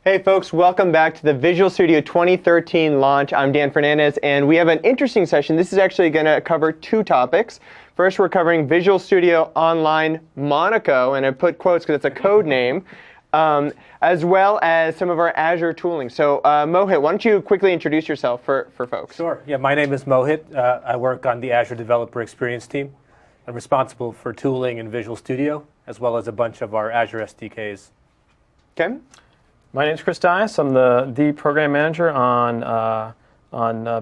Hey folks, welcome back to the Visual Studio 2013 launch. I'm Dan Fernandez, and we have an interesting session. This is actually going to cover two topics. First, we're covering Visual Studio Online Monaco, and I put quotes because it's a code name, as well as some of our Azure tooling. So Mohit, why don't you quickly introduce yourself for folks? Sure. Yeah, my name is Mohit. I work on the Azure Developer Experience team. I'm responsible for tooling in Visual Studio, as well as a bunch of our Azure SDKs. Okay. My name is Chris Dias. I'm the program manager on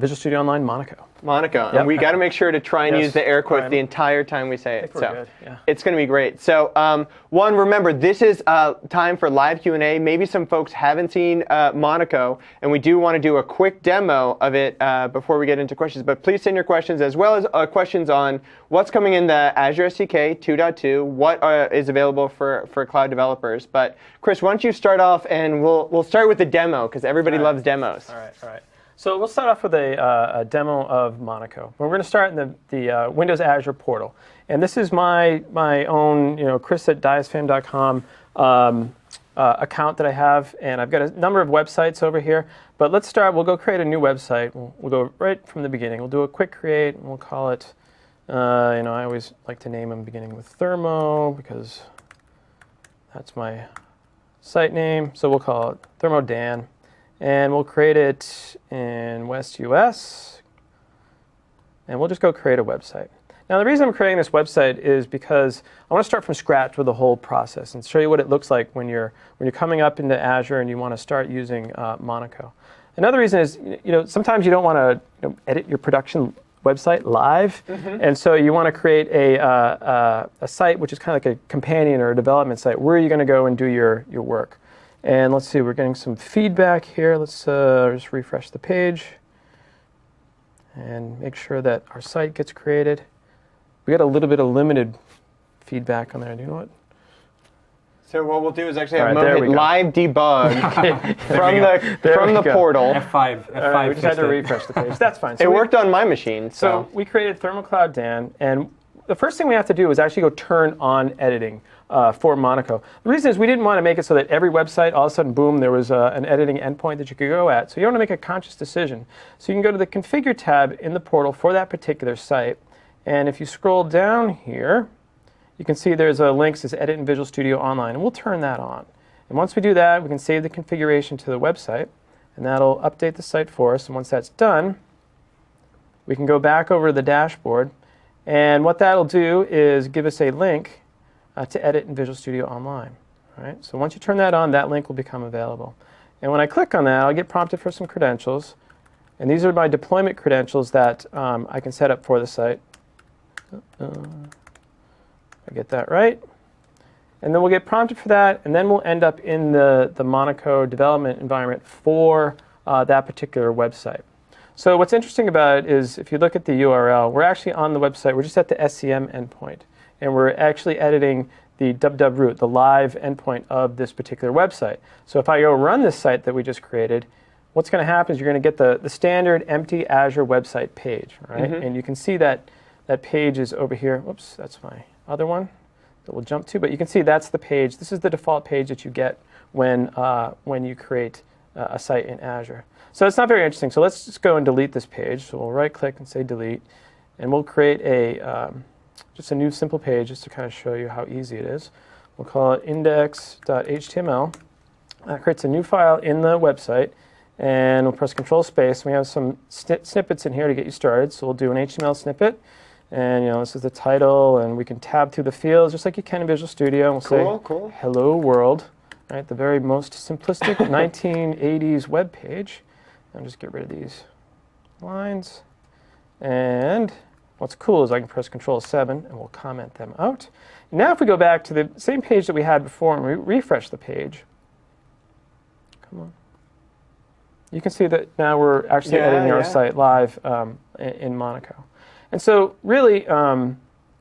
Visual Studio Online Monaco. Monaco. Yep. And we got to make sure to try and use the air quotes the entire time we say it. We're good. Yeah. It's going to be great. So one, remember, this is time for live Q&A. Maybe some folks haven't seen Monaco, and we do want to do a quick demo of it before we get into questions. But please send your questions, as well as questions on what's coming in the Azure SDK 2.2, what is available for cloud developers. But Chris, why don't you start off, and we'll start with the demo, because everybody loves demos. All right. So we'll start off with a demo of Monaco. We're going to start in the Windows Azure portal. And this is my own, Chris at diasfam.com account that I have. And I've got a number of websites over here. But let's start. We'll go create a new website. We'll go right from the beginning. We'll do a quick create, and we'll call it, I always like to name them beginning with Thermo, because that's my site name. So we'll call it Thermo Dan. And we'll create it in West US, and we'll just go create a website. Now, the reason I'm creating this website is because I want to start from scratch with the whole process and show you what it looks like when you're coming up into Azure and you want to start using Monaco. Another reason is, sometimes you don't want to edit your production website live, and so you want to create a site which is kind of like a companion or a development site where you're going to go and do your work. And let's see, we're getting some feedback here. Let's just refresh the page and make sure that our site gets created. We got a little bit of limited feedback on there. Do you know what? So what we'll do is actually have Mohit live debug from the portal. F5. We just had to refresh the page. That's fine. So It worked on my machine. So we created ThermoCloud Dan, and the first thing we have to do is actually go turn on editing for Monaco. The reason is we didn't want to make it so that every website, all of a sudden, boom, there was an editing endpoint that you could go at. So you want to make a conscious decision. So you can go to the Configure tab in the portal for that particular site. And if you scroll down here, you can see there's a link that says Edit in Visual Studio Online. And we'll turn that on. And once we do that, we can save the configuration to the website. And that'll update the site for us. And once that's done, we can go back over to the dashboard. And what that'll do is give us a link to edit in Visual Studio Online. All right? So once you turn that on, that link will become available. And when I click on that, I'll get prompted for some credentials. And these are my deployment credentials that I can set up for the site. I get that right. And then we'll get prompted for that, and then we'll end up in the Monaco development environment for that particular website. So what's interesting about it is if you look at the URL, we're actually on the website. We're just at the SCM endpoint. And we're actually editing the www root, the live endpoint of this particular website. So if I go run this site that we just created, what's going to happen is you're going to get the standard empty Azure website page, right? And you can see that that page is over here. Whoops, that's my other one that we'll jump to. But you can see that's the page. This is the default page that you get when you create a site in Azure. So it's not very interesting. So let's just go and delete this page. So we'll right-click and say delete. And we'll create just a new simple page just to kind of show you how easy it is. We'll call it index.html. That creates a new file in the website. And we'll press Control Space. We have some snippets in here to get you started. So we'll do an HTML snippet. And this is the title. And we can tab through the fields just like you can in Visual Studio. And we'll say, hello world. Right, the very most simplistic 1980s web page. And just get rid of these lines. And what's cool is I can press Control-7 and we'll comment them out. Now if we go back to the same page that we had before and we refresh the page, come on. You can see that now we're actually editing our site live in Monaco. And so really, we're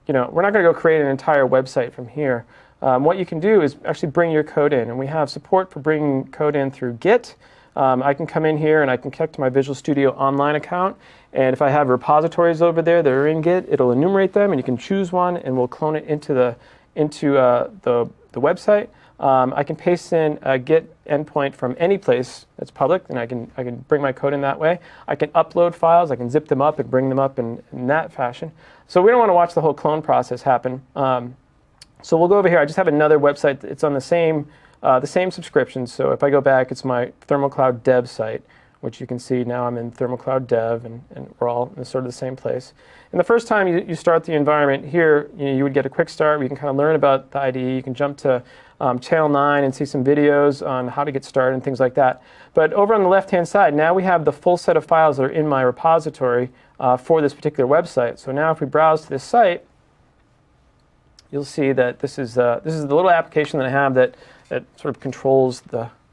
not going to go create an entire website from here. What you can do is actually bring your code in. And we have support for bringing code in through Git. I can come in here and I can connect to my Visual Studio Online account. And if I have repositories over there that are in Git, it'll enumerate them, and you can choose one, and we'll clone it into the website. I can paste in a Git endpoint from any place that's public, and I can bring my code in that way. I can upload files. I can zip them up and bring them up in that fashion. So we don't want to watch the whole clone process happen. So we'll go over here. I just have another website. It's on the same subscription. So if I go back, it's my ThermalCloud Dev site, which you can see now I'm in ThermalCloud Dev, and we're all in sort of the same place. And the first time you start the environment here, you would get a quick start where you can kind of learn about the IDE. You can jump to Channel 9 and see some videos on how to get started and things like that. But over on the left-hand side, now we have the full set of files that are in my repository for this particular website. So now if we browse to this site, you'll see that this is the little application that I have that sort of controls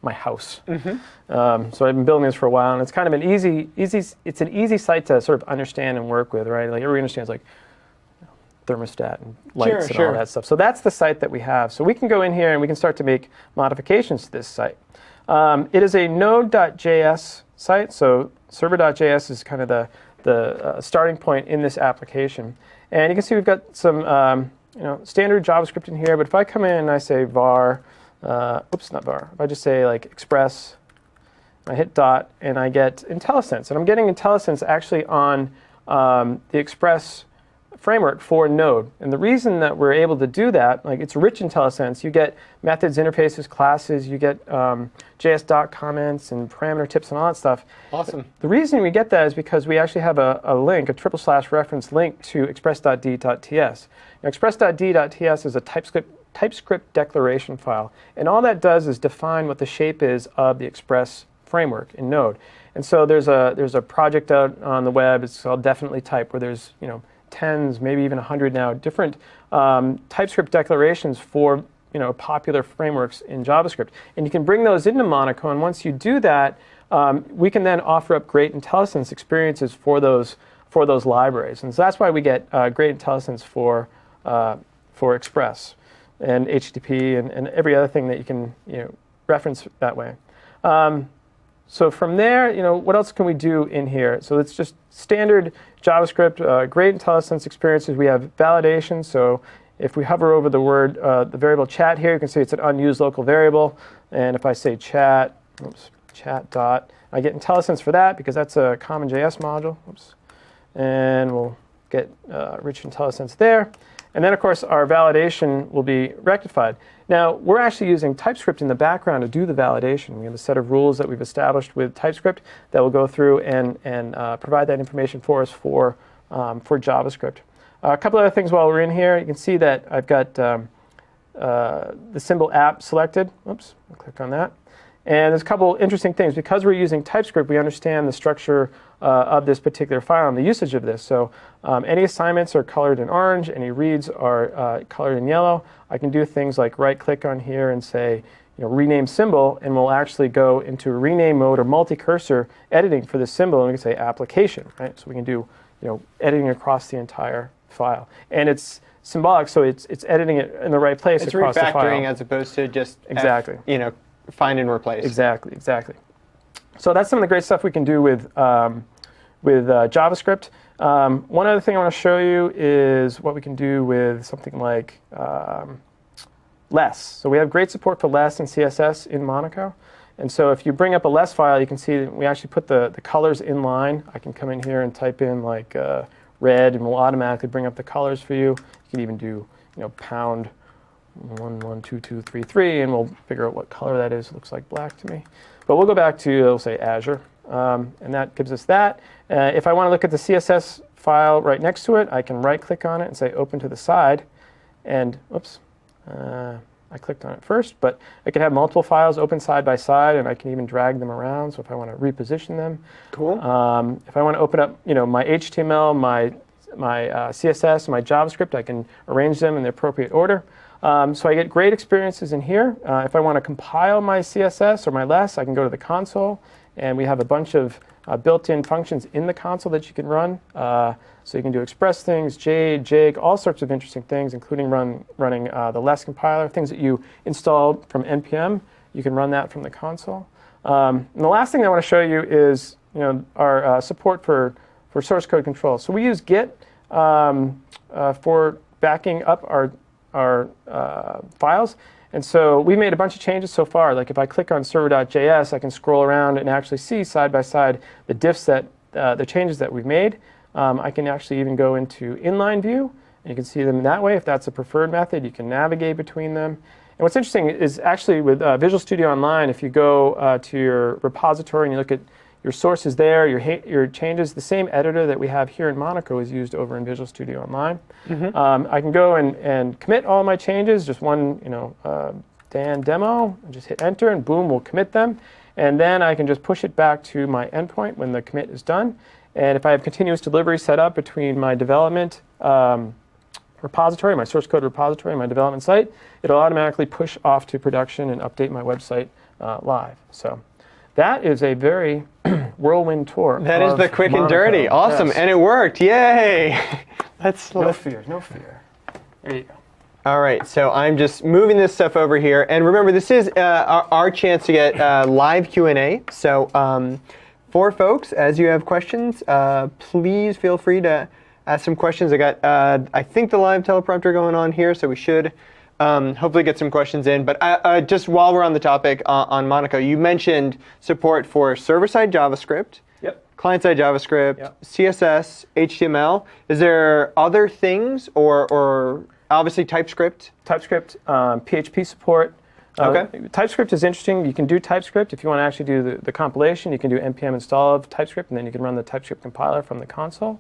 my house. Mm-hmm. So I've been building this for a while, and it's kind of an easy site to sort of understand and work with, right? Like everybody understands like thermostat and lights and all that stuff. So that's the site that we have. So we can go in here and we can start to make modifications to this site. It is a Node.js site, so server.js is kind of the starting point in this application. And you can see we've got some standard JavaScript in here, but if I come in and I say var, not var, if I just say like express, I hit dot, and I get IntelliSense. And I'm getting IntelliSense actually on the Express framework for Node. And the reason that we're able to do that, like it's rich IntelliSense. You get methods, interfaces, classes, you get JS doc comments and parameter tips and all that stuff. Awesome. The reason we get that is because we actually have a link, a / reference link to express.d.ts. Now, express.d.ts is a TypeScript declaration file. And all that does is define what the shape is of the Express framework in Node. And so there's a project out on the web, it's called Definitely Type, where there's tens, maybe even 100 now, different TypeScript declarations for popular frameworks in JavaScript. And you can bring those into Monaco, and once you do that, we can then offer up great IntelliSense experiences for those libraries. And so that's why we get great IntelliSense for Express and HTTP and every other thing that you can reference that way. So from there, what else can we do in here? So it's just standard JavaScript, great IntelliSense experiences. We have validation. So if we hover over the word, the variable chat here, you can see it's an unused local variable. And if I say chat dot, I get IntelliSense for that because that's a common JS module. And we'll get rich IntelliSense there. And then, of course, our validation will be rectified. Now, we're actually using TypeScript in the background to do the validation. We have a set of rules that we've established with TypeScript that will go through and provide that information for us for JavaScript. A couple other things while we're in here. You can see that I've got the symbol app selected. Oops, I'll click on that. And there's a couple interesting things. Because we're using TypeScript, we understand the structure of this particular file and the usage of this. So any assignments are colored in orange, any reads are colored in yellow. I can do things like right-click on here and say, rename symbol, and we'll actually go into rename mode or multi-cursor editing for this symbol, and we can say application, right? So we can do editing across the entire file. And it's symbolic, so it's editing it in the right place across the file. It's refactoring as opposed to just find and replace. Exactly. So that's some of the great stuff we can do with JavaScript. One other thing I want to show you is what we can do with something like less. So we have great support for less and CSS in Monaco. And so if you bring up a less file, you can see that we actually put the colors in line. I can come in here and type in like red, and we'll automatically bring up the colors for you. You can even do pound 112233, and we'll figure out what color that is. It looks like black to me. But we'll go back to, we'll say Azure, and that gives us that. If I want to look at the CSS file right next to it, I can right-click on it and say Open to the side. And, oops, I clicked on it first, but I can have multiple files open side by side, and I can even drag them around, so if I want to reposition them. Cool. If I want to open up my HTML, my CSS, and my JavaScript, I can arrange them in the appropriate order. So I get great experiences in here. If I want to compile my CSS or my less, I can go to the console, and we have a bunch of built-in functions in the console that you can run. So you can do express things, jig, all sorts of interesting things, including running the less compiler, things that you installed from NPM. You can run that from the console. And the last thing I want to show you is our support for source code control. So we use Git for backing up our files, And so we made a bunch of changes so far. Like if I click on server.js, I can scroll around and actually see side by side the diffs that the changes that we've made. I can actually even go into inline view, and you can see them that way. If that's a preferred method, you can navigate between them. And what's interesting is actually with Visual Studio Online, if you go to your repository and you look at your sources there, your changes, the same editor that we have here in Monaco is used over in Visual Studio Online. I can go and commit all my changes, just one, Dan demo, and just hit enter, and boom, we'll commit them. And then I can just push it back to my endpoint when the commit is done. And if I have continuous delivery set up between my development repository, my source code repository, and my development site, it'll automatically push off to production and update my website live. So that is a very whirlwind tour. That is the quick and Monaco. dirty. Awesome. Yes. And it worked. Yay. No fear, no fear. There you go. All right, so I'm just moving this stuff over here. And remember, this is our chance to get live Q&A. So for folks, as you have questions, please feel free to ask some questions. I got, I think, the live teleprompter going on here, so we should hopefully get some questions in. But just while we're on the topic on Monaco, you mentioned support for server-side JavaScript, client-side JavaScript, CSS, HTML. Is there other things, or obviously TypeScript? TypeScript, PHP support. Okay. TypeScript is interesting. You can do TypeScript. If you want to actually do the compilation, you can do npm install of TypeScript, and then you can run the TypeScript compiler from the console.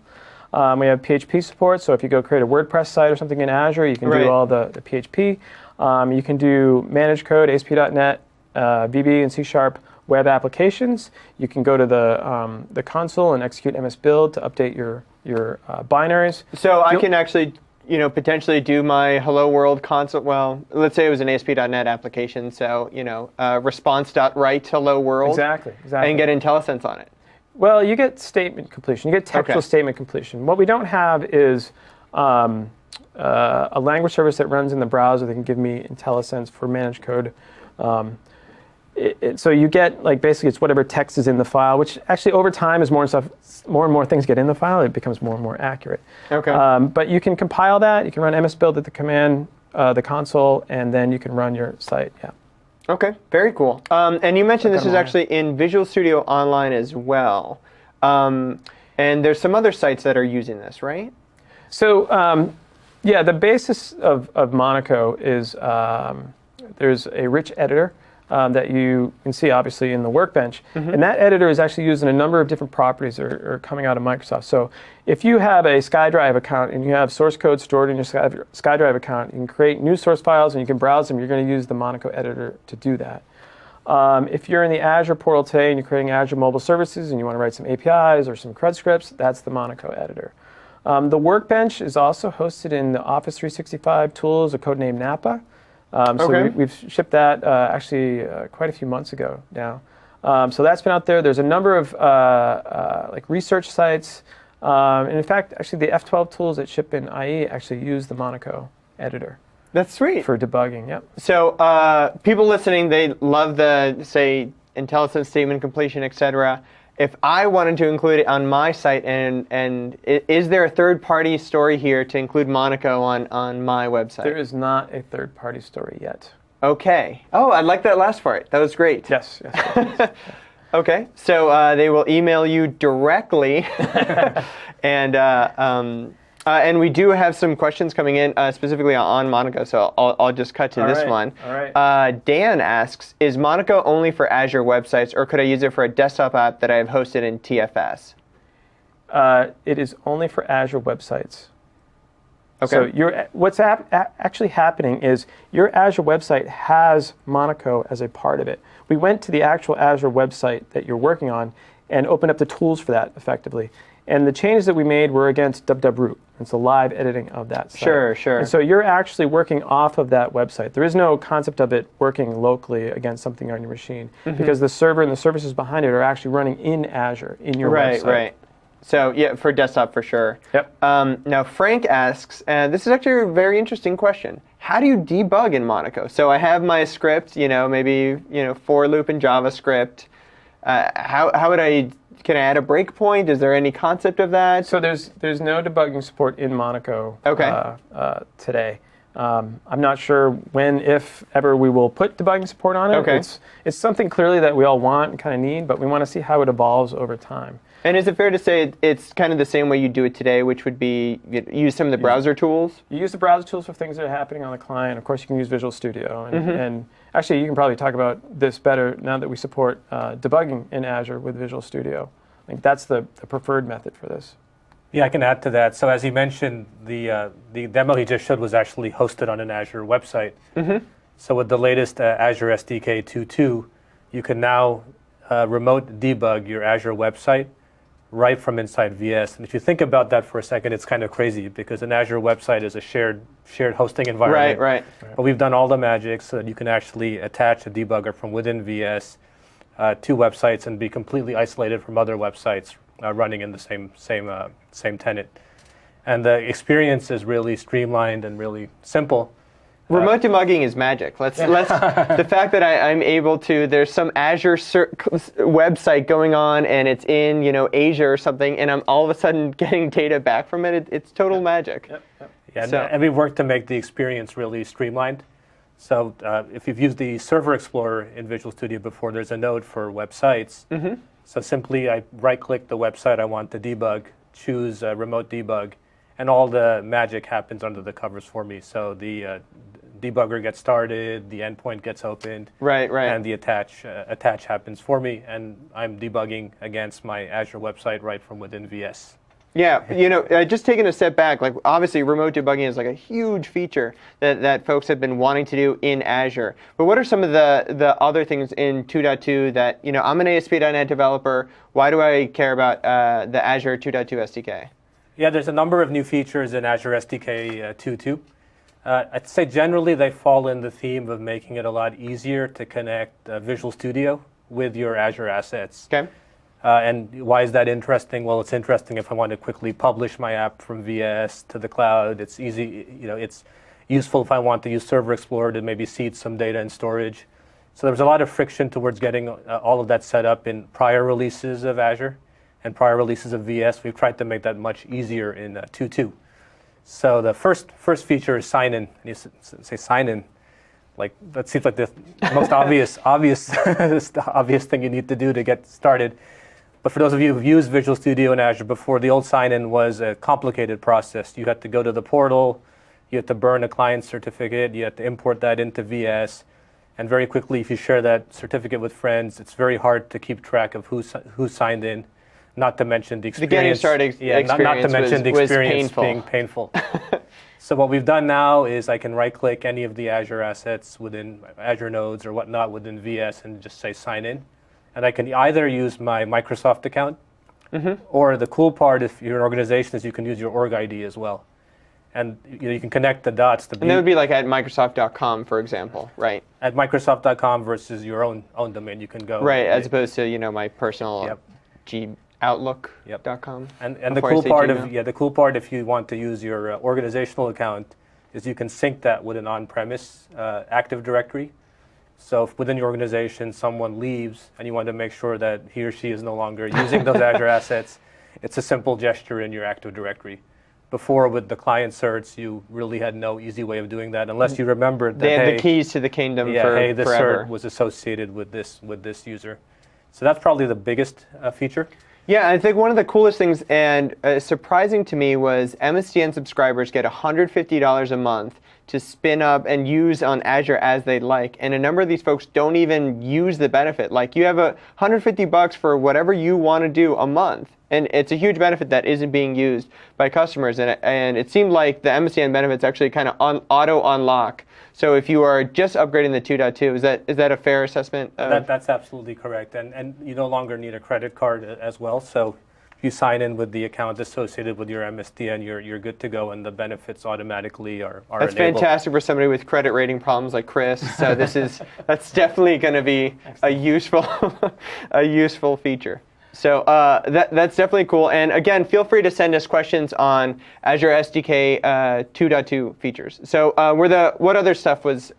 We have PHP support, so if you go create a WordPress site or something in Azure, you can do all the PHP. You can do managed code, ASP.NET, VB, and C# web applications. You can go to the console and execute MS Build to update your binaries. So I can actually, potentially do my Hello World console. Well, let's say it was an ASP.NET application, so response.write Hello World. Exactly. And get IntelliSense on it. Well, you get statement completion. You get textual statement completion. What we don't have is a language service that runs in the browser that can give me IntelliSense for managed code. So you get, basically it's whatever text is in the file, which actually over time, as more and more things get in the file, it becomes more and more accurate. Okay. But you can compile that. You can run MS Build at the command, the console, and then you can run your site. Yeah. Okay, very cool. And you mentioned this is actually in Visual Studio Online as well. And there's some other sites that are using this, right? So, yeah, the basis of Monaco is there's a rich editor that you can see, obviously, in the workbench. And that editor is actually used in a number of different properties that are coming out of Microsoft. So if you have a SkyDrive account and you have source code stored in your SkyDrive account, you can create new source files and you can browse them. You're going to use the Monaco editor to do that. If you're in the Azure portal today and you're creating Azure mobile services and you want to write some APIs or some CRUD scripts, that's the Monaco editor. The workbench is also hosted in the Office 365 tools, a codename Napa. So we've shipped that actually quite a few months ago now. So that's been out there. There's a number of research sites. And in fact, actually the F12 tools that ship in IE actually use the Monaco editor. That's sweet. For debugging, yep. So people listening, they love the, say, IntelliSense statement completion, etc. If I wanted to include it on my site, and is there a third-party story here to include Monaco on my website? There is not a third-party story yet. Okay. Oh, I like that last part. That was great. Yes. Okay. So they will email you directly, and we do have some questions coming in specifically on Monaco, so I'll just cut to this one. All right. Dan asks, is Monaco only for Azure websites, or could I use it for a desktop app that I have hosted in TFS? It is only for Azure websites. Okay. So what's actually happening is your Azure website has Monaco as a part of it. We went to the actual Azure website that you're working on and opened up the tools for that effectively. And the changes that we made were against www-root. It's the live editing of that site. Sure. And so you're actually working off of that website. There is no concept of it working locally against something on your machine because the server and the services behind it are actually running in Azure, in your website. Right. So yeah, for desktop for sure. Yep. Now Frank asks, and this is actually a very interesting question. How do you debug in Monaco? So I have my script, maybe for loop in JavaScript. How would I? Can I add a breakpoint? Is there any concept of that? So there's no debugging support in Monaco today. I'm not sure when, if ever, we will put debugging support on it. Okay. It's something clearly that we all want and kind of need, but we want to see how it evolves over time. And is it fair to say it's kind of the same way you do it today, which would be use some of the browser tools? You use the browser tools for things that are happening on the client. Of course, you can use Visual Studio. And actually, you can probably talk about this better now that we support debugging in Azure with Visual Studio. I think that's the preferred method for this. Yeah, I can add to that. So as you mentioned, the demo he just showed was actually hosted on an Azure website. So with the latest Azure SDK 2.2, you can now remote debug your Azure website right from inside VS. And if you think about that for a second, it's kind of crazy because an Azure website is a shared hosting environment. Right. But we've done all the magic so that you can actually attach a debugger from within VS to websites and be completely isolated from other websites running in the same tenant. And the experience is really streamlined and really simple. Remote debugging is magic. Let's the fact that I'm able to. There's some Azure website going on, and it's in Asia or something, and I'm all of a sudden getting data back from it. It's total magic. Yeah, So- and we worked to make the experience really streamlined. So if you've used the Server Explorer in Visual Studio before, there's a node for websites. So simply I right-click the website I want to debug, choose Remote Debug, and all the magic happens under the covers for me. So the debugger gets started, the endpoint gets opened, Right. and the attach happens for me, and I'm debugging against my Azure website right from within VS. Yeah, just taking a step back, like obviously remote debugging is like a huge feature that folks have been wanting to do in Azure. But what are some of the other things in 2.2 that, I'm an ASP.NET developer, why do I care about the Azure 2.2 SDK? Yeah, there's a number of new features in Azure SDK 2.2. I'd say generally they fall in the theme of making it a lot easier to connect Visual Studio with your Azure assets. Okay. And why is that interesting? Well, it's interesting if I want to quickly publish my app from VS to the cloud. It's easy, it's useful if I want to use Server Explorer to maybe seed some data in storage. So there was a lot of friction towards getting all of that set up in prior releases of Azure and prior releases of VS. We've tried to make that much easier in 2.2. So the first feature is sign-in. And you say sign-in, like that seems like the most obvious obvious thing you need to do to get started. But for those of you who've used Visual Studio in Azure before, the old sign-in was a complicated process. You had to go to the portal, you had to burn a client certificate, you had to import that into VS, and very quickly, if you share that certificate with friends, it's very hard to keep track of who signed in. Not to mention the experience. The getting started experience not to mention the was experience painful. being painful. So what we've done now is I can right-click any of the Azure assets within Azure nodes or whatnot within VS and just say sign in. And I can either use my Microsoft account, or the cool part if you're an organization is you can use your org ID as well. And you can connect the dots. And that would be like at Microsoft.com, for example, right? At Microsoft.com versus your own domain, you can go. Right, as opposed to my personal Yep. Outlook.com. And the cool part the cool part if you want to use your organizational account is you can sync that with an on-premise Active Directory. So if within your organization someone leaves and you want to make sure that he or she is no longer using those Azure assets, it's a simple gesture in your Active Directory. Before with the client certs, you really had no easy way of doing that unless you remembered that they had the keys to the kingdom for this forever. cert was associated with this user. So that's probably the biggest feature. Yeah, I think one of the coolest things and surprising to me was MSDN subscribers get $150 a month to spin up and use on Azure as they'd like. And a number of these folks don't even use the benefit. Like you have $150 for whatever you want to do a month. And it's a huge benefit that isn't being used by customers. And it seemed like the MSDN benefits actually kind of auto unlock. So if you are just upgrading the 2.2, is that a fair assessment? That's absolutely correct. And you no longer need a credit card as well. So if you sign in with the account associated with your MSDN, you're good to go, and the benefits automatically are That's enabled. fantastic for somebody with credit rating problems like Chris. So that's definitely going to be a useful feature. So that's definitely cool. And again, feel free to send us questions on Azure SDK 2.2 features. So what other stuff was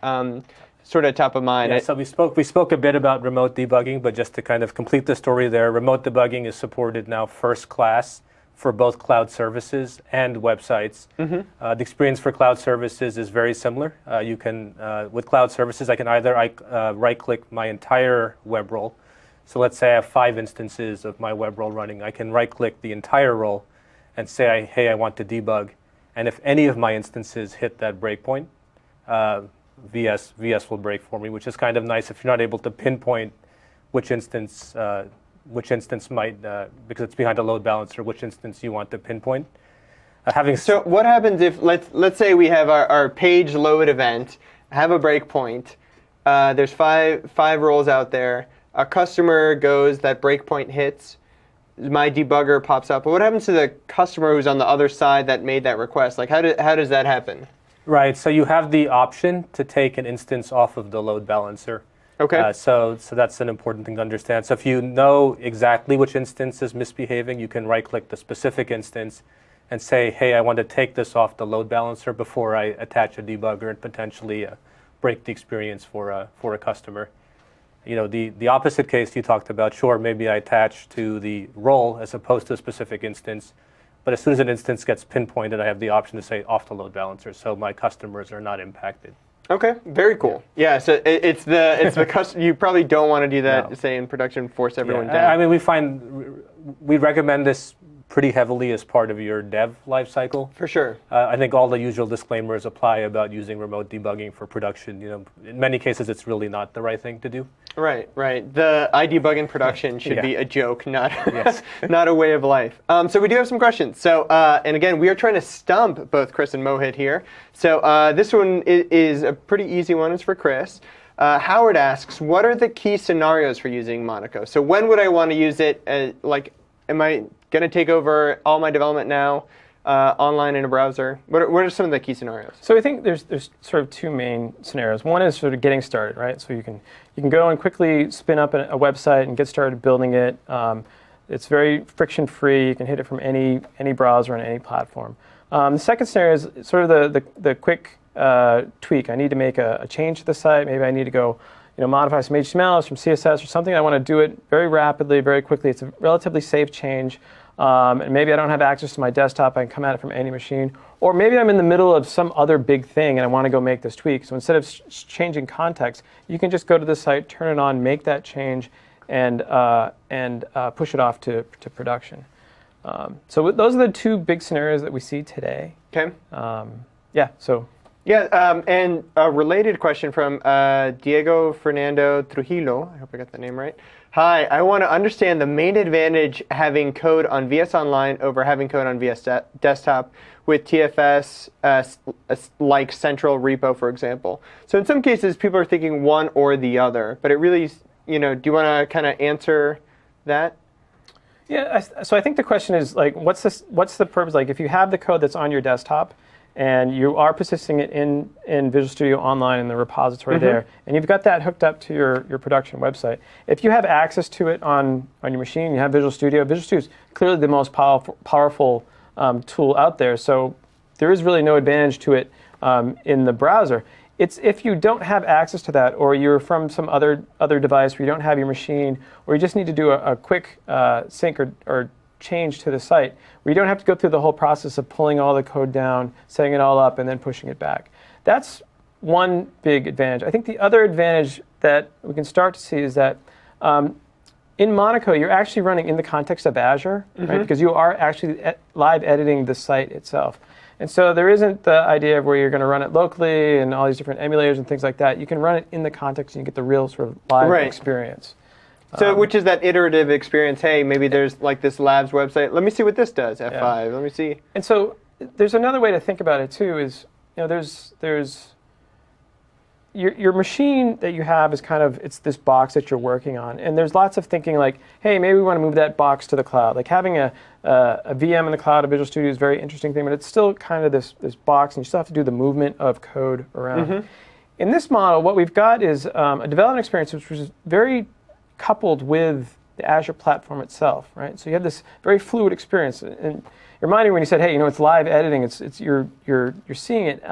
sort of top of mind? Yeah, so we spoke a bit about remote debugging, but just to kind of complete the story there, remote debugging is supported now first class for both cloud services and websites. The experience for cloud services is very similar. You can, with cloud services, I can either right-click my entire web role. So let's say I have 5 instances of my web role running. I can right-click the entire role and say, hey, I want to debug. And if any of my instances hit that breakpoint, VS will break for me, which is kind of nice if you're not able to pinpoint which instance might, because it's behind a load balancer, which instance you want to pinpoint. So what happens if, let's say we have our page load event, have a breakpoint, there's five roles out there, a customer goes, that breakpoint hits, my debugger pops up. But what happens to the customer who's on the other side that made that request? Like, how does that happen? Right, so you have the option to take an instance off of the load balancer. Okay. So that's an important thing to understand. So if you know exactly which instance is misbehaving, you can right-click the specific instance and say, hey, I want to take this off the load balancer before I attach a debugger and potentially break the experience for a customer. You know, the opposite case you talked about, sure, maybe I attach to the role as opposed to a specific instance. But as soon as an instance gets pinpointed, I have the option to say off the load balancer, so my customers are not impacted. Okay, very cool. Yeah, so it's the customer. You probably don't want to do that, No. say in production, force everyone down. I mean, we recommend this pretty heavily as part of your dev lifecycle. For sure. I think all the usual disclaimers apply about using remote debugging for production. You know, in many cases, it's really not the right thing to do. Right. The I debug in production should Yeah. be a joke, not Yes. not a way of life. So we do have some questions. So and again, we are trying to stump both Chris and Mohit here. So this one is a pretty easy one. It's for Chris. Howard asks, what are the key scenarios for using Monaco? So when would I want to use it? Like, am I going to take over all my development now online in a browser? What are some of the key scenarios? So I think there's sort of 2 main scenarios. One is sort of getting started, right? So you can go and quickly spin up a website and get started building it. It's very friction-free. You can hit it from any browser on any platform. The second scenario is sort of the quick tweak. I need to make a change to the site. Maybe I need to go modify some HTML or some CSS or something. I want to do it very rapidly, very quickly. It's a relatively safe change. And maybe I don't have access to my desktop. I can come at it from any machine. Or maybe I'm in the middle of some other big thing and I want to go make this tweak. So instead of changing context, you can just go to the site, turn it on, make that change, and push it off to production. So those are the 2 big scenarios that we see today. Okay. And a related question from Diego Fernando Trujillo. I hope I got the name right. Hi, I want to understand the main advantage having code on VS Online over having code on VS Desktop with TFS like central repo, for example. So in some cases, people are thinking one or the other, but it really, do you want to kind of answer that? Yeah, so I think the question is, like, what's the purpose? Like, if you have the code that's on your desktop, and you are persisting it in Visual Studio Online in the repository there, and you've got that hooked up to your production website. If you have access to it on your machine, you have Visual Studio. Visual Studio is clearly the most powerful tool out there, so there is really no advantage to it in the browser. It's if you don't have access to that, or you're from some other device where you don't have your machine, or you just need to do a quick sync or change to the site, where you don't have to go through the whole process of pulling all the code down, setting it all up, and then pushing it back. That's one big advantage. I think the other advantage that we can start to see is that in Monaco, you're actually running in the context of Azure, right? Because you are actually live editing the site itself. And so there isn't the idea of where you're going to run it locally and all these different emulators and things like that. You can run it in the context and you get the real sort of live experience. So which is that iterative experience, hey, maybe there's like this labs website, let me see what this does, F5, let me see. And so there's another way to think about it too is, there's your machine that you have is kind of, it's this box that you're working on. And there's lots of thinking like, hey, maybe we want to move that box to the cloud. Like having a VM in the cloud of Visual Studio is a very interesting thing, but it's still kind of this box, and you still have to do the movement of code around. In this model, what we've got is a development experience which was very coupled with the Azure platform itself, right? So you have this very fluid experience. And it reminded me when you said, hey, it's live editing. You're seeing it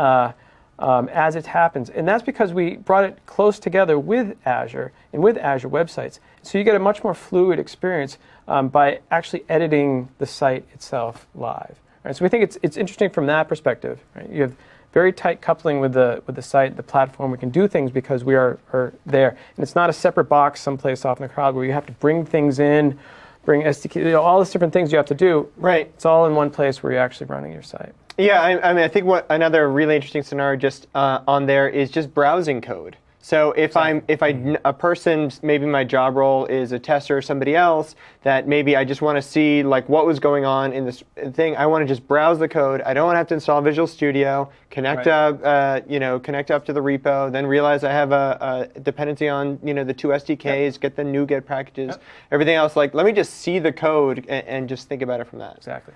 as it happens. And that's because we brought it close together with Azure and with Azure websites. So you get a much more fluid experience by actually editing the site itself live. Right? So we think it's interesting from that perspective. Right? You have very tight coupling with the site, the platform. We can do things because we are there. And it's not a separate box someplace off in the cloud where you have to bring things in, bring SDK, all these different things you have to do. Right. It's all in one place where you're actually running your site. Yeah, I mean, I think another really interesting scenario just on there is just browsing code. So if a person, maybe my job role is a tester or somebody else, that maybe I just want to see like what was going on in this thing. I want to just browse the code. I don't want to have to install Visual Studio, connect up, connect up to the repo, then realize I have a dependency on the two SDKs, get the NuGet packages, everything else. Like, let me just see the code and just think about it from that. Exactly.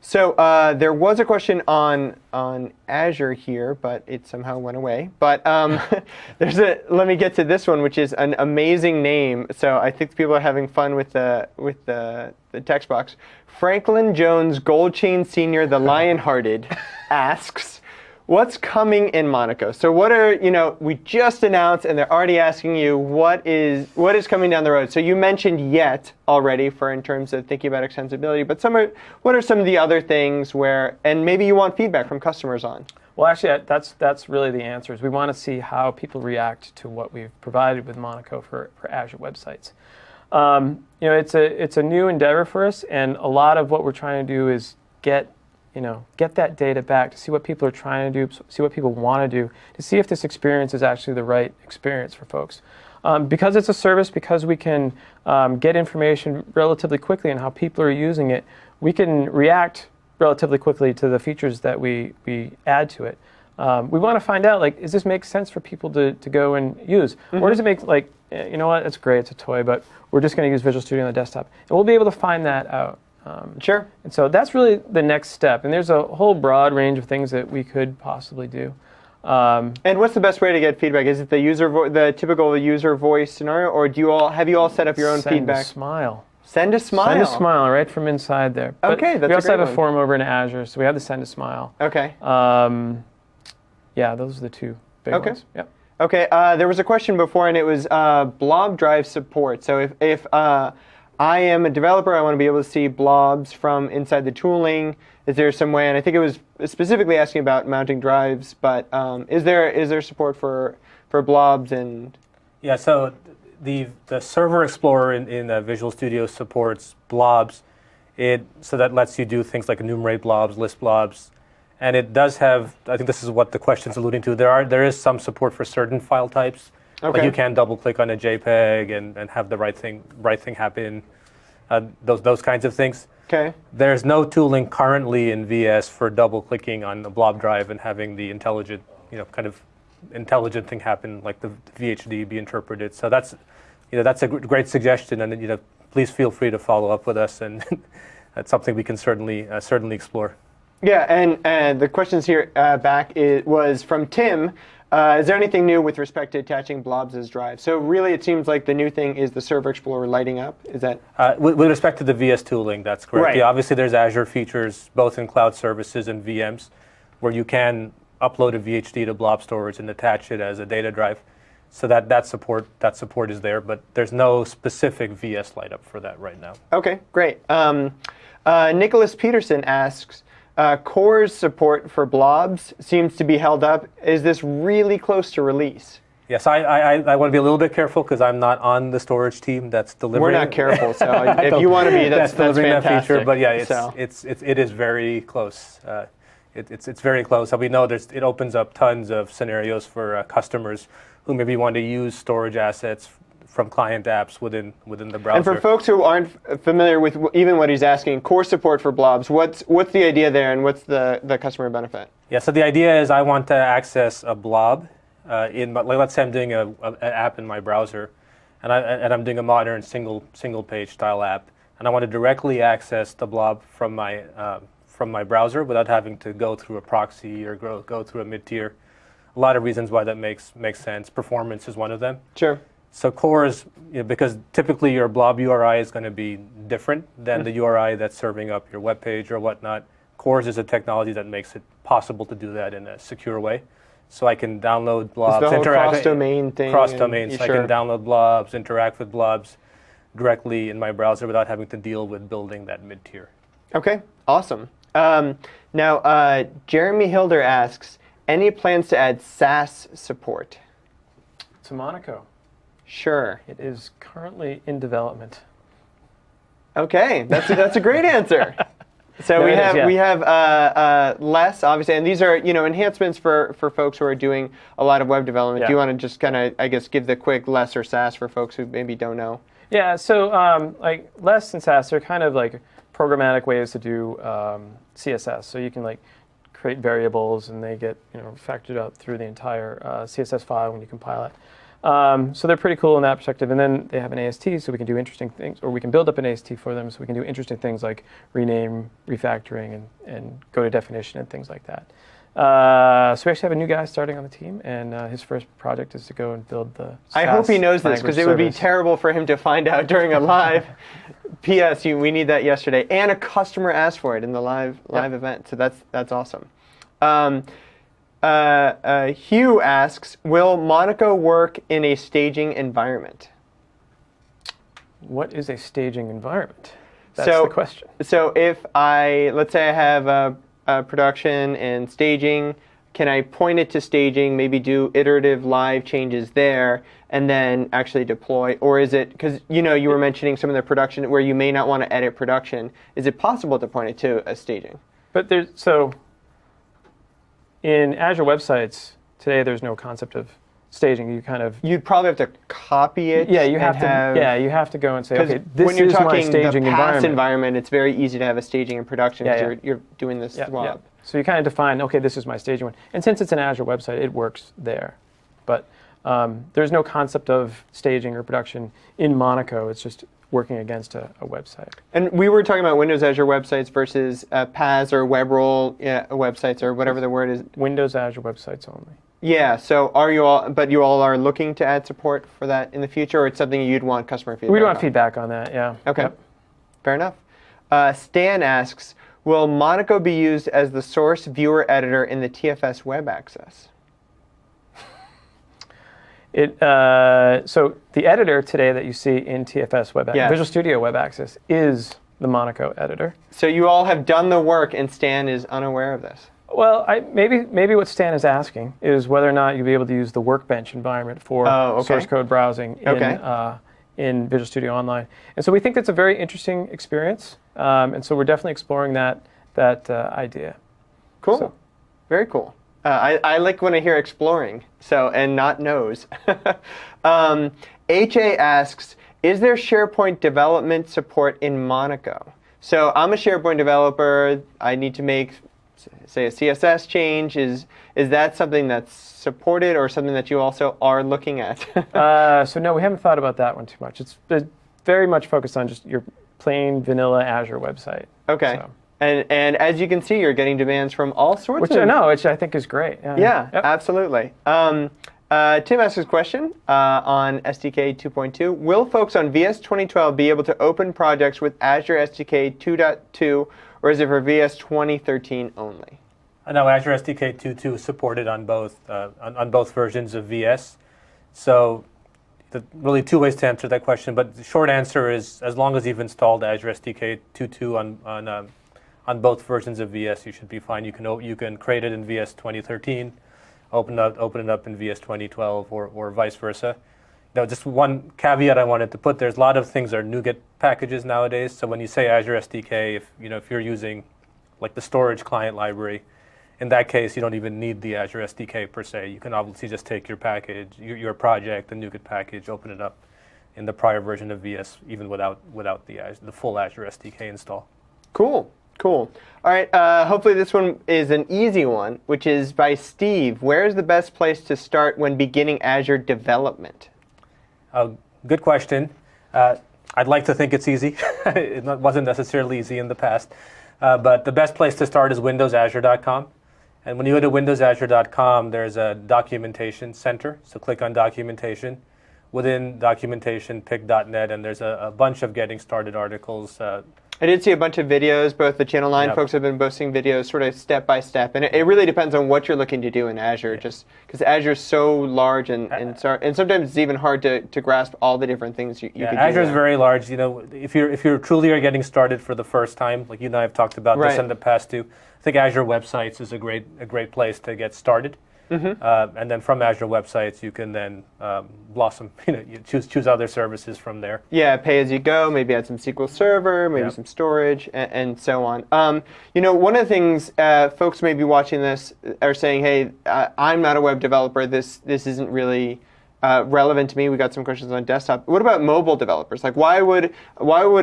So there was a question on Azure here, but it somehow went away. But let me get to this one, which is an amazing name. So I think people are having fun with the text box. Franklin Jones Goldchain Sr., the Lionhearted, asks, what's coming in Monaco? So what are, we just announced, and they're already asking you what is coming down the road. So you mentioned Yet already in terms of thinking about extensibility, but what are some of the other things and maybe you want feedback from customers on? Well, actually, that's really the answer. Is we want to see how people react to what we've provided with Monaco for Azure websites. It's a new endeavor for us, and a lot of what we're trying to do is get that data back to see what people are trying to do, see what people want to do, to see if this experience is actually the right experience for folks. Because it's a service, because we can get information relatively quickly on how people are using it, we can react relatively quickly to the features that we add to it. We want to find out, does this make sense for people to go and use? Mm-hmm. Or does it make, you know what, it's great, it's a toy, but we're just going to use Visual Studio on the desktop. And we'll be able to find that out. Sure. And so that's really the next step. And there's a whole broad range of things that we could possibly do. And what's the best way to get feedback? Is it the typical user voice scenario, or have you all set up your own feedback? Send a smile. Send a smile. Send a smile right from inside there. But okay, that's we also a great have one. a form over in Azure, so we have the Send a Smile. Okay. Yeah, those are the two big ones. Yep. Okay. There was a question before, and it was blob drive support. So if I am a developer, I want to be able to see blobs from inside the tooling. Is there some way, and I think it was specifically asking about mounting drives, but is there support for blobs and? Yeah, so the Server Explorer in Visual Studio supports blobs. So that lets you do things like enumerate blobs, list blobs, and it does have, I think this is what the question's alluding to, there is some support for certain file types. Okay. Like you can double click on a JPEG and have the right thing happen, those kinds of things. Okay. There's no tooling currently in VS for double clicking on the blob drive and having the intelligent, kind of intelligent thing happen, like the VHD be interpreted. So that's a great suggestion, and please feel free to follow up with us, and that's something we can certainly explore. Yeah, and the questions here back was from Tim. Is there anything new with respect to attaching blobs as drives? So really, it seems like the new thing is the Server Explorer lighting up. Is that? With respect to the VS tooling, that's correct. Right. Yeah, obviously, there's Azure features both in cloud services and VMs, where you can upload a VHD to blob storage and attach it as a data drive. So that support is there, but there's no specific VS light up for that right now. Okay, great. Nicholas Peterson asks, Core's support for blobs seems to be held up. Is this really close to release? Yes, I want to be a little bit careful because I'm not on the storage team that's delivering. We're not careful, so if you want to be, that's delivering fantastic. that feature. But yeah, So. it is very close. It's very close. We know it opens up tons of scenarios for customers who maybe want to use storage assets from client apps within the browser. And for folks who aren't familiar with even what he's asking, core support for blobs, what's the idea there, and what's the customer benefit? Yeah, so the idea is I want to access a blob let's say I'm doing an app in my browser, and I'm doing a modern single page style app, and I want to directly access the blob from my browser without having to go through a proxy or go through a mid-tier. A lot of reasons why that makes sense. Performance is one of them. Sure. So Core is, because typically your blob URI is going to be different than the URI that's serving up your web page or whatnot. CORS is a technology that makes it possible to do that in a secure way. So I can download blobs, the whole interact cross-domain thing. cross-domain. So Sure. I can download blobs, interact with blobs directly in my browser without having to deal with building that mid-tier. Okay, awesome. Now, Jeremy Hilder asks, any plans to add SaaS support? To Monaco. Sure. It is currently in development. Okay, that's a great answer. So we have less, obviously, and these are enhancements for folks who are doing a lot of web development. Yeah. Do you want to just kind of, I guess, give the quick less or SaaS for folks who maybe don't know? Yeah, so like less and SaaS, they're kind of like programmatic ways to do CSS. So you can like create variables, and they get factored out through the entire CSS file when you compile it. So they're pretty cool in that perspective. And then they have an AST, so we can do interesting things, or we can build up an AST for them, so we can do interesting things like rename, refactoring, and go to definition and things like that. So we actually have a new guy starting on the team, and his first project is to go and build the I hope he knows this, because it would be terrible for him to find out during a live. P.S. We need that yesterday, and a customer asked for it in the live event. So that's awesome. Hugh asks, will Monaco work in a staging environment? What is a staging environment? That's the question. So if let's say I have a production and staging, can I point it to staging, maybe do iterative live changes there, and then actually deploy? Or is it, because you were mentioning some of the production where you may not want to edit production, is it possible to point it to a staging? But in Azure websites today, there's no concept of staging. You'd probably have to copy it. Yeah, you have to go and say, okay, this when you're is talking my staging the past environment. it's very easy to have a staging in production because you're doing this swap. Yeah. So you kind of define, okay, this is my staging one. And since it's an Azure website, it works there. But there's no concept of staging or production in Monaco. It's just working against a website. And we were talking about Windows Azure websites versus PaaS or WebRoll websites, or whatever the word is. Windows Azure websites only. Yeah, so you all are looking to add support for that in the future, or it's something you'd want customer feedback on? We'd want feedback on that, yeah. Okay, Yep. Fair enough. Stan asks, will Monaco be used as the source viewer editor in the TFS web access? So the editor today that you see in TFS Web Yes. Visual Studio Web Access is the Monaco editor. So you all have done the work, and Stan is unaware of this. Well, maybe what Stan is asking is whether or not you'll be able to use the Workbench environment for source code browsing in Visual Studio Online. And so we think that's a very interesting experience, and so we're definitely exploring that idea. Cool. So. Very cool. I like when I hear exploring, and not knows. HA asks, is there SharePoint development support in Monaco? So I'm a SharePoint developer. I need to make, say, a CSS change. Is that something that's supported, or something that you also are looking at? So no, we haven't thought about that one too much. It's very much focused on just your plain vanilla Azure website. Okay. So. And as you can see, you're getting demands from all sorts which I think is great. Yeah, absolutely. Tim asks his question on SDK 2.2. Will folks on VS 2012 be able to open projects with Azure SDK 2.2, or is it for VS 2013 only? No, Azure SDK 2.2 is supported on both versions of VS. So really two ways to answer that question, but the short answer is, as long as you've installed Azure SDK 2.2 on both versions of VS, you should be fine. You can create it in VS 2013, open it up in VS 2012, or vice versa. Now, just one caveat I wanted to put: there's a lot of things are NuGet packages nowadays. So when you say Azure SDK, if you're using like the storage client library, in that case, you don't even need the Azure SDK per se. You can obviously just take your package, your project, the NuGet package, open it up in the prior version of VS, even without the full Azure SDK install. Cool. All right, hopefully this one is an easy one, which is by Steve. Where is the best place to start when beginning Azure development? Good question. I'd like to think it's easy. It wasn't necessarily easy in the past. But the best place to start is windowsazure.com. And when you go to windowsazure.com, there's a documentation center. So click on documentation. Within documentation, pick .NET, and there's a bunch of getting started articles. I did see a bunch of videos. Both the Channel 9 Yep. folks have been posting videos sort of step by step. And it really depends on what you're looking to do in Azure, just because Azure is so large and sometimes it's even hard to grasp all the different things you could do. Azure is there. very large. You know, if you're truly are getting started for the first time, like you and I have talked about this Right. in the past too, I think Azure Websites is a great place to get started. And then from Azure Websites, you can then blossom. You choose other services from there. Yeah, pay as you go, maybe add some SQL Server, maybe Yep. some storage, and so on. One of the things folks may be watching this are saying, hey, I'm not a web developer. This isn't really relevant to me. We got some questions on desktop. What about mobile developers? Like, why would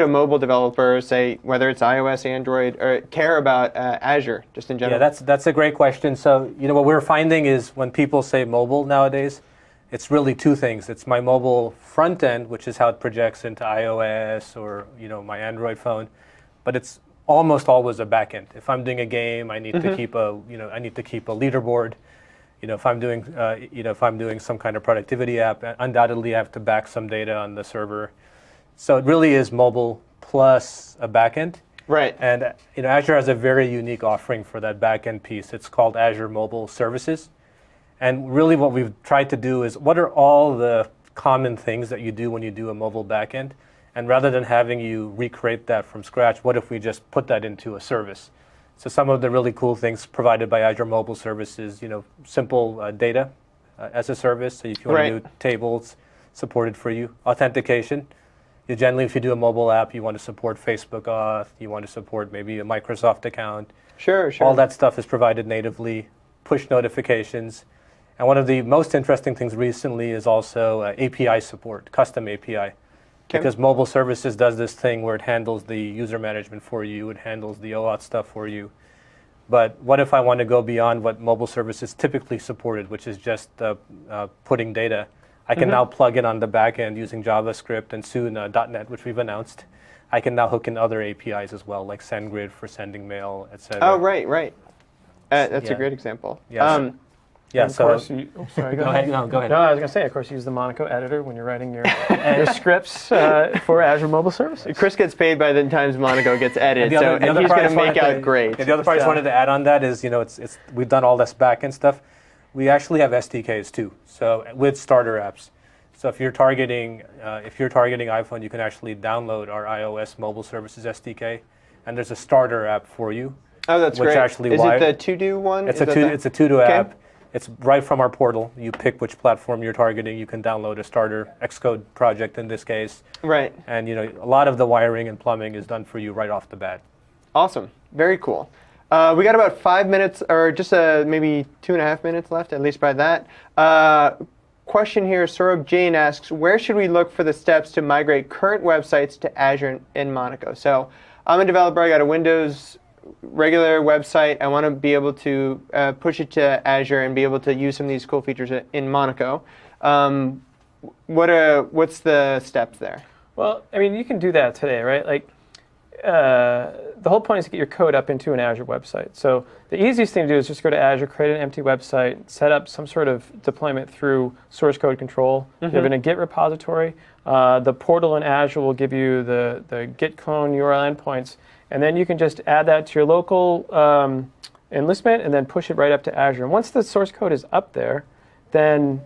a mobile developer, say, whether it's iOS, Android, or care about Azure just in general? Yeah, that's a great question. So, what we're finding is when people say mobile nowadays, it's really two things. It's my mobile front end, which is how it projects into iOS or my Android phone, but it's almost always a back end. If I'm doing a game, I need to keep a leaderboard. If I'm doing some kind of productivity app, undoubtedly I have to back some data on the server. So it really is mobile plus a backend. Right. And Azure has a very unique offering for that backend piece. It's called Azure Mobile Services. And really what we've tried to do is what are all the common things that you do when you do a mobile backend? And rather than having you recreate that from scratch, what if we just put that into a service? So some of the really cool things provided by Azure Mobile Services, simple data as a service. So if you want to do tables supported for you, authentication. Generally, if you do a mobile app, you want to support Facebook Auth. You want to support maybe a Microsoft account. Sure. All that stuff is provided natively. Push notifications. And one of the most interesting things recently is also API support, custom API. Okay. Because mobile services does this thing where it handles the user management for you, it handles the OAuth stuff for you. But what if I want to go beyond what mobile services typically supported, which is just putting data? I can now plug in on the back end using JavaScript and soon .NET, which we've announced. I can now hook in other APIs as well, like SendGrid for sending mail, etc. Oh, right. That's a great example. Yes. Yeah, so sorry, go ahead. No, go ahead. No, I was going to say, of course, you use the Monaco editor when you're writing your scripts for Azure Mobile Services. Chris gets paid by the times Monaco gets edited, and he's going to make out great. The other part I just wanted to add on that is, we've done all this backend stuff. We actually have SDKs too, so with starter apps. So if you're targeting iPhone, you can actually download our iOS Mobile Services SDK, and there's a starter app for you. Oh, that's which great. Actually is it the To-Do one? It's a To-Do app. It's right from our portal. You pick which platform you're targeting. You can download a starter Xcode project in this case. Right. And a lot of the wiring and plumbing is done for you right off the bat. Awesome. Very cool. We got about 5 minutes, or just maybe 2.5 minutes left, at least by that. Question here, Saurabh Jain asks, where should we look for the steps to migrate current websites to Azure in Monaco? So I'm a developer. I got a Windows regular website. I want to be able to push it to Azure and be able to use some of these cool features in Monaco. What's the steps there? Well, I mean, you can do that today, right? Like, the whole point is to get your code up into an Azure website. So the easiest thing to do is just go to Azure, create an empty website, set up some sort of deployment through source code control. You have in a Git repository. The portal in Azure will give you the Git clone URL endpoints, and then you can just add that to your local enlistment and then push it right up to Azure. And once the source code is up there, then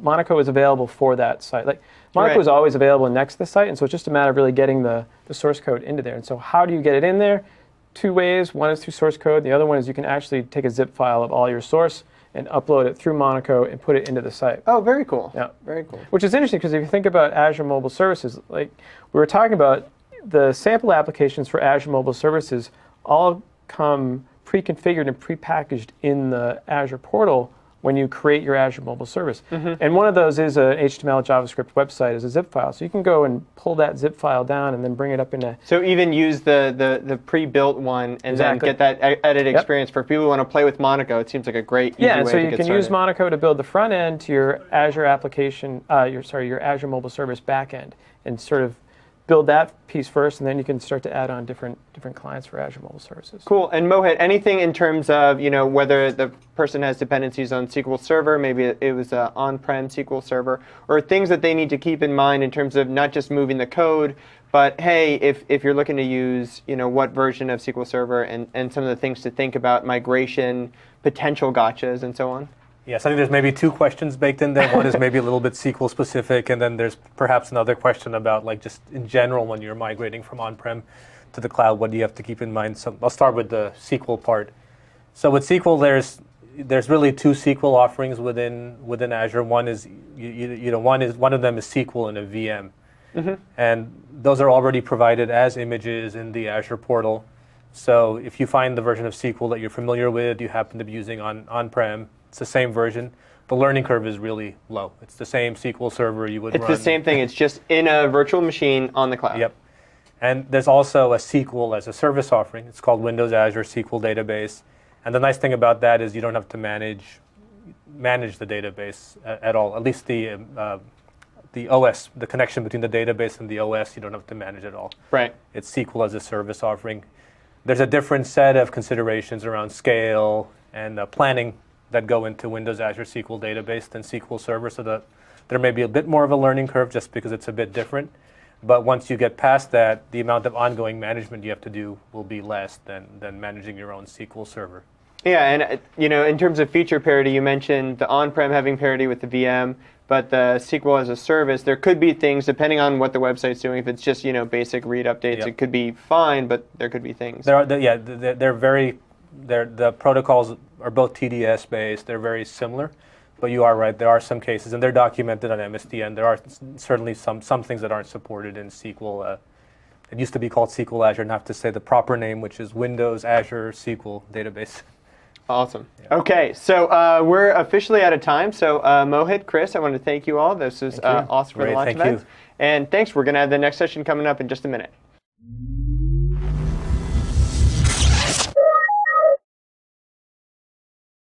Monaco is available for that site. Like Monaco is always available next to the site, and so it's just a matter of really getting the source code into there. And so how do you get it in there? Two ways. One is through source code. The other one is you can actually take a zip file of all your source and upload it through Monaco and put it into the site. Oh, very cool. Yeah. Very cool. Which is interesting because if you think about Azure Mobile Services, like we were talking about, the sample applications for Azure Mobile Services all come pre-configured and pre-packaged in the Azure portal when you create your Azure Mobile Service. And one of those is an HTML JavaScript website as a zip file. So you can go and pull that zip file down and then bring it up into... So even use the pre-built one and then get that edit experience. For people who want to play with Monaco, it seems like a great easy way to get started. Yeah, so you can use Monaco to build the front end to your Azure application, your Azure Mobile Service backend, and sort of build that piece first, and then you can start to add on different clients for Azure Mobile Services. Cool. And Mohit, anything in terms of whether the person has dependencies on SQL Server, maybe it was an on-prem SQL Server, or things that they need to keep in mind in terms of not just moving the code, But hey, if you're looking to use, what version of SQL Server and some of the things to think about, migration, potential gotchas, and so on. Yes, I think there's maybe two questions baked in there. One is maybe a little bit SQL specific, and then there's perhaps another question about like just in general when you're migrating from on-prem to the cloud, what do you have to keep in mind? So I'll start with the SQL part. So with SQL, there's really two SQL offerings within Azure. One is one of them is SQL in a VM, and those are already provided as images in the Azure portal. So if you find the version of SQL that you're familiar with, you happen to be using on-prem, it's the same version. The learning curve is really low. It's the same SQL server you would run. It's the same thing. It's just in a virtual machine on the cloud. Yep. And there's also a SQL as a service offering. It's called Windows Azure SQL Database. And the nice thing about that is you don't have to manage the database at all. At least the OS, the connection between the database and the OS, you don't have to manage at all. Right. It's SQL as a service offering. There's a different set of considerations around scale and planning that go into Windows Azure SQL Database than SQL Server, so that there may be a bit more of a learning curve just because it's a bit different. But once you get past that, the amount of ongoing management you have to do will be less than managing your own SQL Server. Yeah, and in terms of feature parity, you mentioned the on-prem having parity with the VM, but the SQL as a service, there could be things, depending on what the website's doing. If it's just basic read updates, Yep. It could be fine, but there could be things. The protocols are both TDS based. They're very similar, but you are right. There are some cases, and they're documented on MSDN. There are certainly some things that aren't supported in SQL. It used to be called SQL Azure, and I have to say the proper name, which is Windows Azure SQL Database. Awesome. Yeah. Okay, so we're officially out of time. So Mohit, Chris, I want to thank you all. This was awesome for the launch Thank event. you. And thanks. We're going to have the next session coming up in just a minute.